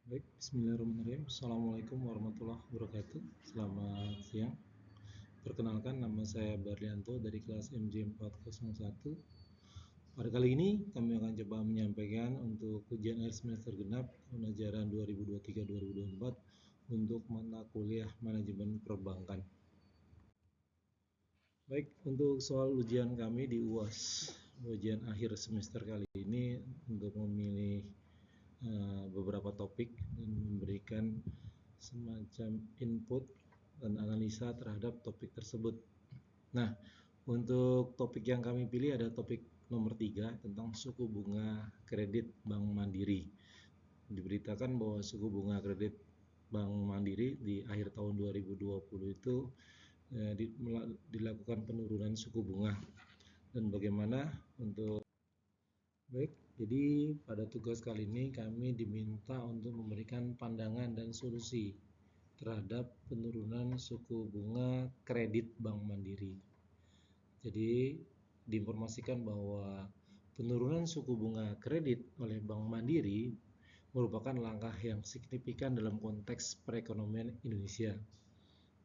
Baik, bismillahirrahmanirrahim. Assalamualaikum warahmatullahi wabarakatuh. Selamat siang. Perkenalkan, nama saya Barlianto dari kelas MJ 401. Pada kali ini, kami akan coba menyampaikan untuk ujian akhir semester genap tahun ajaran 2023-2024 untuk mata kuliah manajemen perbankan. Baik, untuk soal ujian kami di UAS, ujian akhir semester kali ini untuk memilih beberapa topik dan memberikan semacam input dan analisa terhadap topik tersebut. Nah, untuk topik yang kami pilih ada topik nomor 3 tentang suku bunga kredit Bank Mandiri. Diberitakan bahwa suku bunga kredit Bank Mandiri di akhir tahun 2020 itu dilakukan penurunan suku bunga dan bagaimana untuk baik. Jadi pada tugas kali ini kami diminta untuk memberikan pandangan dan solusi terhadap penurunan suku bunga kredit Bank Mandiri. Jadi diinformasikan bahwa penurunan suku bunga kredit oleh Bank Mandiri merupakan langkah yang signifikan dalam konteks perekonomian Indonesia.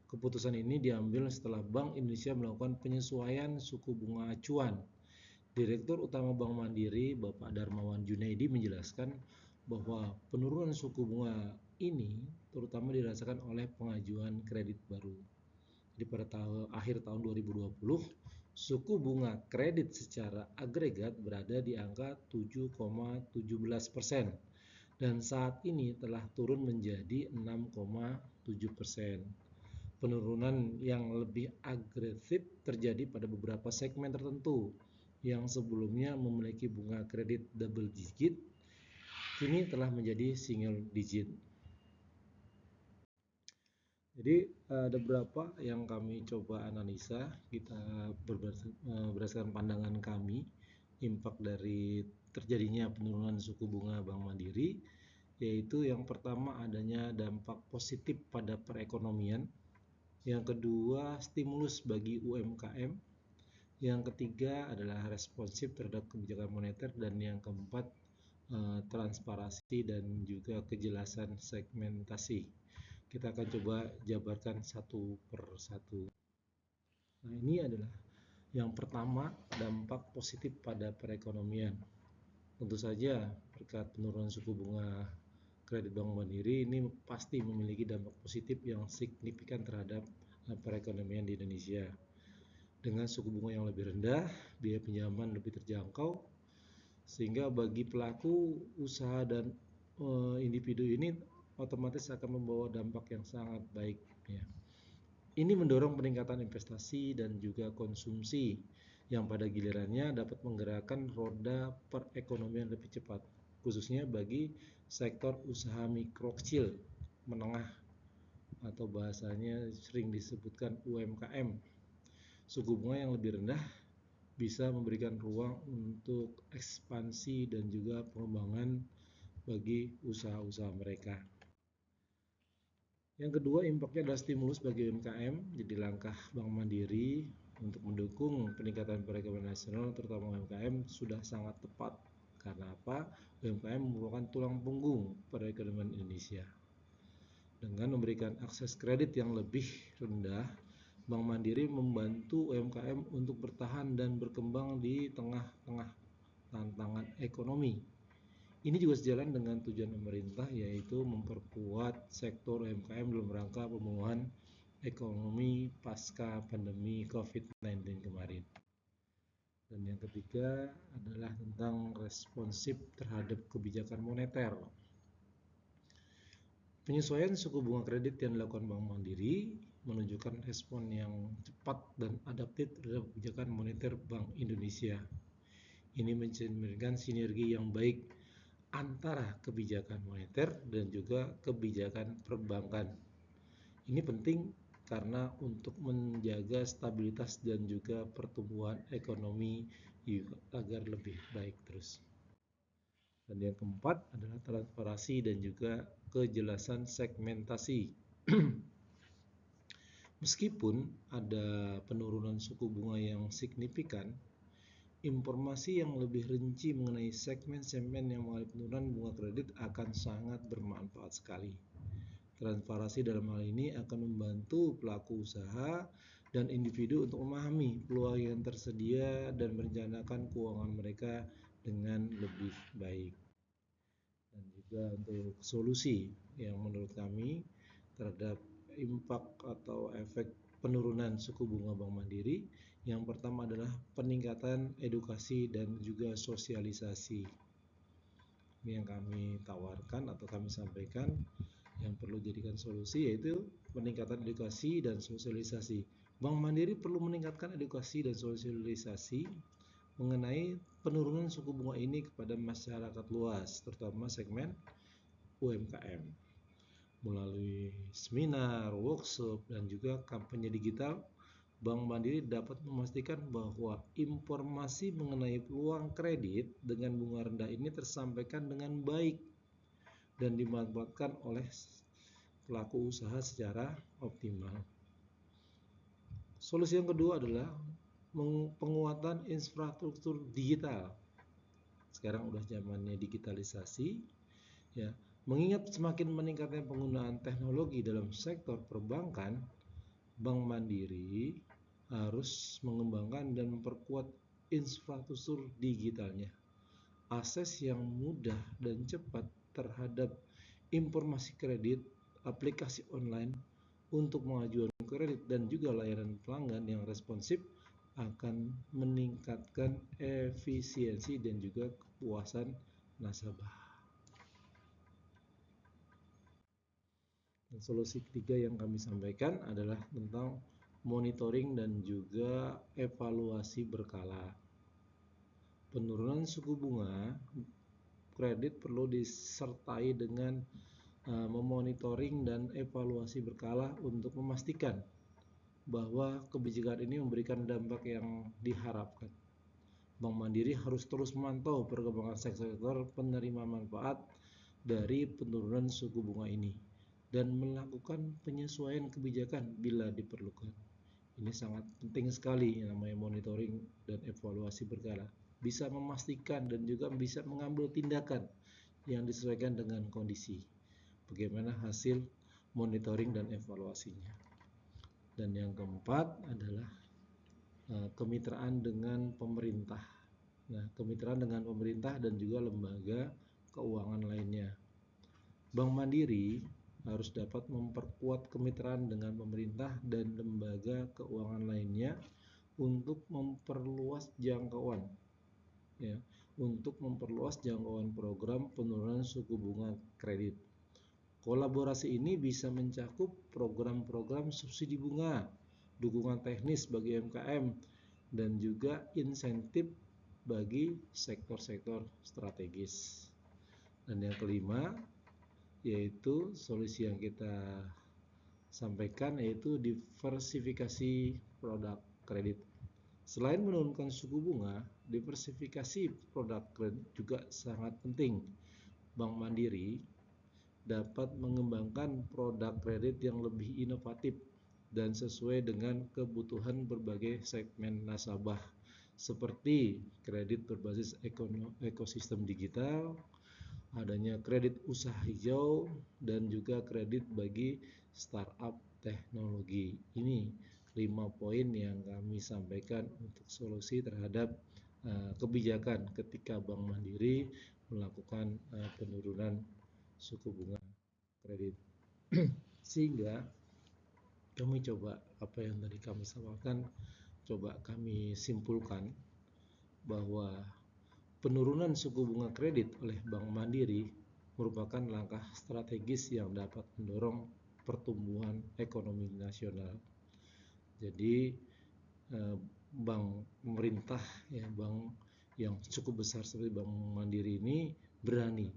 Keputusan ini diambil setelah Bank Indonesia melakukan penyesuaian suku bunga acuan. Direktur Utama Bank Mandiri, Bapak Darmawan Junaidi menjelaskan bahwa penurunan suku bunga ini terutama dirasakan oleh pengajuan kredit baru. Di pada akhir tahun 2020, suku bunga kredit secara agregat berada di angka 7,17% dan saat ini telah turun menjadi 6,7%. Penurunan yang lebih agresif terjadi pada beberapa segmen tertentu yang sebelumnya memiliki bunga kredit double digit, kini telah menjadi single digit. Jadi ada beberapa yang kami coba analisa, kita berdasarkan pandangan kami, impak dari terjadinya penurunan suku bunga Bank Mandiri, yaitu yang pertama adanya dampak positif pada perekonomian, yang kedua stimulus bagi UMKM, yang ketiga adalah responsif terhadap kebijakan moneter, dan yang keempat transparansi dan juga kejelasan segmentasi. Kita akan coba jabarkan satu per satu. Nah, ini adalah yang pertama, dampak positif pada perekonomian. Tentu saja berkat penurunan suku bunga kredit Bank Mandiri ini pasti memiliki dampak positif yang signifikan terhadap perekonomian di Indonesia. Dengan suku bunga yang lebih rendah, biaya pinjaman lebih terjangkau, sehingga bagi pelaku usaha dan individu ini otomatis akan membawa dampak yang sangat baik, ya. Ini mendorong peningkatan investasi dan juga konsumsi yang pada gilirannya dapat menggerakkan roda perekonomian lebih cepat, khususnya bagi sektor usaha mikro kecil menengah atau bahasanya sering disebutkan UMKM. Suku bunga yang lebih rendah bisa memberikan ruang untuk ekspansi dan juga pengembangan bagi usaha-usaha mereka. Yang kedua, impaknya adalah stimulus bagi UMKM. Jadi langkah Bank Mandiri untuk mendukung peningkatan perekonomian nasional terutama UMKM sudah sangat tepat. Karena apa? UMKM merupakan tulang punggung perekonomian Indonesia. Dengan memberikan akses kredit yang lebih rendah, Bank Mandiri membantu UMKM untuk bertahan dan berkembang di tengah-tengah tantangan ekonomi. Ini juga sejalan dengan tujuan pemerintah, yaitu memperkuat sektor UMKM dalam rangka pemulihan ekonomi pasca pandemi COVID-19 kemarin. Dan yang ketiga adalah tentang responsif terhadap kebijakan moneter. Penyesuaian suku bunga kredit yang dilakukan Bank Mandiri menunjukkan respon yang cepat dan adaptif terhadap kebijakan moneter Bank Indonesia. Ini mencerminkan sinergi yang baik antara kebijakan moneter dan juga kebijakan perbankan. Ini penting karena untuk menjaga stabilitas dan juga pertumbuhan ekonomi agar lebih baik terus. Dan yang keempat adalah transparansi dan juga kejelasan segmentasi. Meskipun ada penurunan suku bunga yang signifikan, informasi yang lebih rinci mengenai segmen-segmen yang mengalami penurunan bunga kredit akan sangat bermanfaat sekali. Transparansi dalam hal ini akan membantu pelaku usaha dan individu untuk memahami peluang yang tersedia dan merencanakan keuangan mereka dengan lebih baik. Dan juga untuk solusi yang menurut kami terhadap impak atau efek penurunan suku bunga Bank Mandiri, yang pertama adalah peningkatan edukasi dan juga sosialisasi. Ini yang kami tawarkan atau kami sampaikan yang perlu dijadikan solusi, yaitu peningkatan edukasi dan sosialisasi. Bank Mandiri perlu meningkatkan edukasi dan sosialisasi mengenai penurunan suku bunga ini kepada masyarakat luas, terutama segmen UMKM, melalui seminar, workshop, dan juga kampanye digital. Bank Mandiri dapat memastikan bahwa informasi mengenai peluang kredit dengan bunga rendah ini tersampaikan dengan baik dan dimanfaatkan oleh pelaku usaha secara optimal. Solusi yang kedua adalah penguatan infrastruktur digital. Sekarang udah zamannya digitalisasi, ya. Mengingat semakin meningkatnya penggunaan teknologi dalam sektor perbankan, Bank Mandiri harus mengembangkan dan memperkuat infrastruktur digitalnya. Akses yang mudah dan cepat terhadap informasi kredit, aplikasi online untuk pengajuan kredit, dan juga layanan pelanggan yang responsif akan meningkatkan efisiensi dan juga kepuasan nasabah. Dan solusi ketiga yang kami sampaikan adalah tentang monitoring dan juga evaluasi berkala. Penurunan suku bunga kredit perlu disertai dengan memonitoring dan evaluasi berkala untuk memastikan bahwa kebijakan ini memberikan dampak yang diharapkan. Bank Mandiri harus terus memantau perkembangan sektor penerima manfaat dari penurunan suku bunga ini dan melakukan penyesuaian kebijakan bila diperlukan. Ini sangat penting sekali yang namanya monitoring dan evaluasi berkala. Bisa memastikan dan juga bisa mengambil tindakan yang disesuaikan dengan kondisi. Bagaimana hasil monitoring dan evaluasinya. Dan yang keempat adalah kemitraan dengan pemerintah. Nah, kemitraan dengan pemerintah dan juga lembaga keuangan lainnya. Bank Mandiri harus dapat memperkuat kemitraan dengan pemerintah dan lembaga keuangan lainnya untuk memperluas jangkauan, ya, untuk memperluas jangkauan program penurunan suku bunga kredit. Kolaborasi ini bisa mencakup program-program subsidi bunga, dukungan teknis bagi UMKM, dan juga insentif bagi sektor-sektor strategis. Dan yang kelima, yaitu solusi yang kita sampaikan, yaitu diversifikasi produk kredit. Selain menurunkan suku bunga, diversifikasi produk kredit juga sangat penting. Bank Mandiri dapat mengembangkan produk kredit yang lebih inovatif dan sesuai dengan kebutuhan berbagai segmen nasabah, seperti kredit berbasis ekosistem digital, adanya kredit usaha hijau, dan juga kredit bagi startup teknologi. Ini 5 poin yang kami sampaikan untuk solusi terhadap kebijakan ketika Bank Mandiri melakukan penurunan suku bunga kredit. Sehingga kami coba apa yang tadi kami sampaikan, coba kami simpulkan bahwa penurunan suku bunga kredit oleh Bank Mandiri merupakan langkah strategis yang dapat mendorong pertumbuhan ekonomi nasional. Jadi bank pemerintah, ya, bank yang cukup besar seperti Bank Mandiri ini berani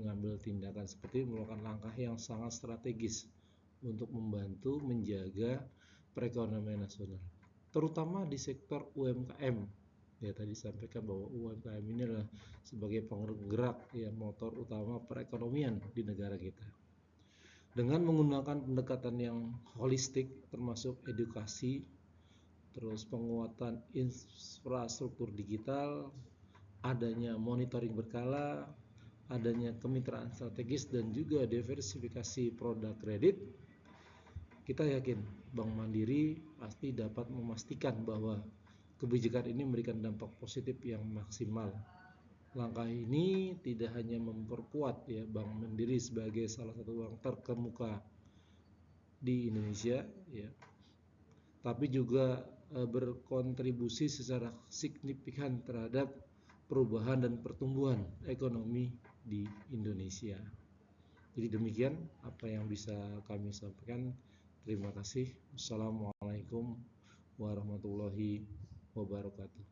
ngambil tindakan seperti melakukan langkah yang sangat strategis untuk membantu menjaga perekonomian nasional, terutama di sektor UMKM. Ya, tadi sampaikan bahwa UMKM ini adalah sebagai penggerak, ya, motor utama perekonomian di negara kita. Dengan menggunakan pendekatan yang holistik termasuk edukasi, terus penguatan infrastruktur digital, adanya monitoring berkala, adanya kemitraan strategis, dan juga diversifikasi produk kredit, kita yakin Bank Mandiri pasti dapat memastikan bahwa kebijakan ini memberikan dampak positif yang maksimal. Langkah ini tidak hanya memperkuat ya Bank Mandiri sebagai salah satu bank terkemuka di Indonesia ya, tapi juga berkontribusi secara signifikan terhadap perubahan dan pertumbuhan ekonomi di Indonesia. Jadi demikian apa yang bisa kami sampaikan. Terima kasih. Wassalamualaikum warahmatullahi wabarakatuh.